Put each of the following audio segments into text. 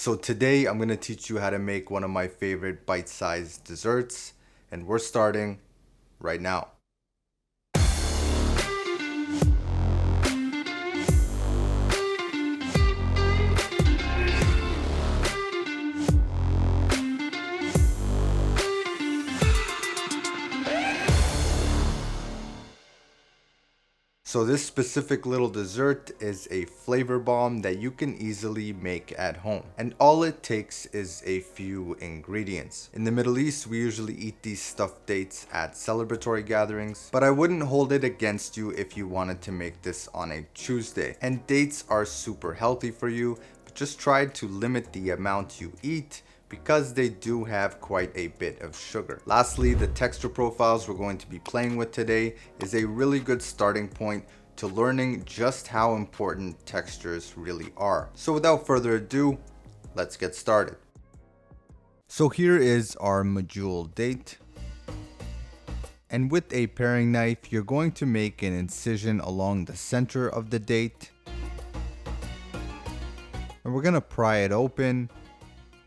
So today I'm going to teach you how to make one of my favorite bite-sized desserts, and we're starting right now. So this specific little dessert is a flavor bomb that you can easily make at home. And all it takes is a few ingredients. In the Middle East, we usually eat these stuffed dates at celebratory gatherings, but I wouldn't hold it against you if you wanted to make this on a Tuesday. And dates are super healthy for you, but just try to limit the amount you eat because they do have quite a bit of sugar. Lastly, the texture profiles we're going to be playing with today is a really good starting point to learning just how important textures really are. So without further ado, let's get started. So here is our Medjool date. And with a paring knife, you're going to make an incision along the center of the date. And we're gonna pry it open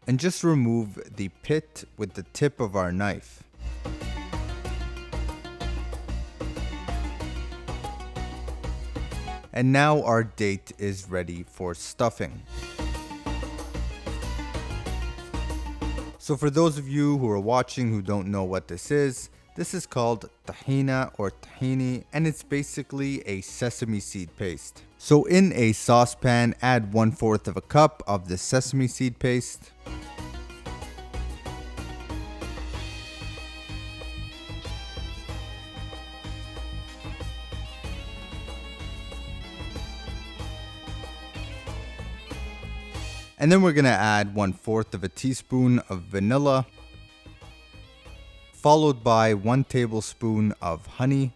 and just remove the pit with the tip of our knife. And now our date is ready for stuffing. So for those of you who are watching who don't know what this is called tahina or tahini, and it's basically a sesame seed paste. So in a saucepan, add 1/4 of a cup of the sesame seed paste. And then we're gonna add 1/4 of a teaspoon of vanilla, followed by 1 tablespoon of honey,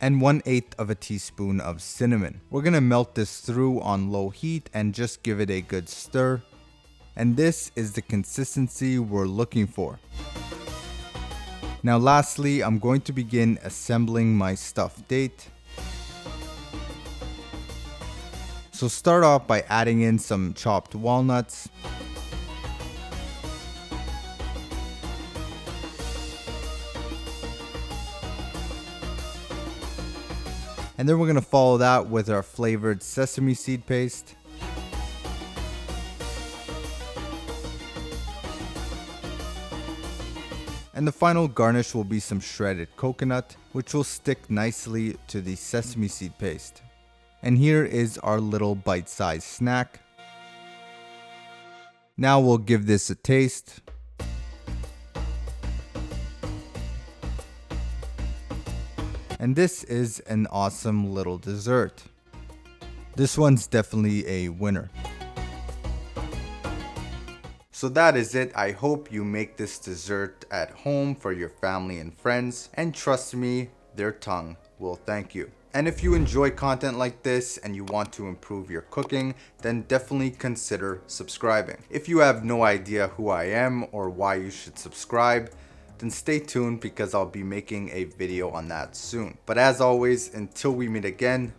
and 1/8 of a teaspoon of cinnamon. We're gonna melt this through on low heat and just give it a good stir. And this is the consistency we're looking for. Now lastly, I'm going to begin assembling my stuffed date. So start off by adding in some chopped walnuts. And then we're going to follow that with our flavored sesame seed paste. And the final garnish will be some shredded coconut, which will stick nicely to the sesame seed paste. And here is our little bite-sized snack. Now we'll give this a taste. And this is an awesome little dessert. This one's definitely a winner. So that is it. I hope you make this dessert at home for your family and friends. And trust me, their tongue will thank you. And if you enjoy content like this and you want to improve your cooking, then definitely consider subscribing. If you have no idea who I am or why you should subscribe, then stay tuned because I'll be making a video on that soon. But as always, until we meet again,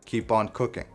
keep on cooking.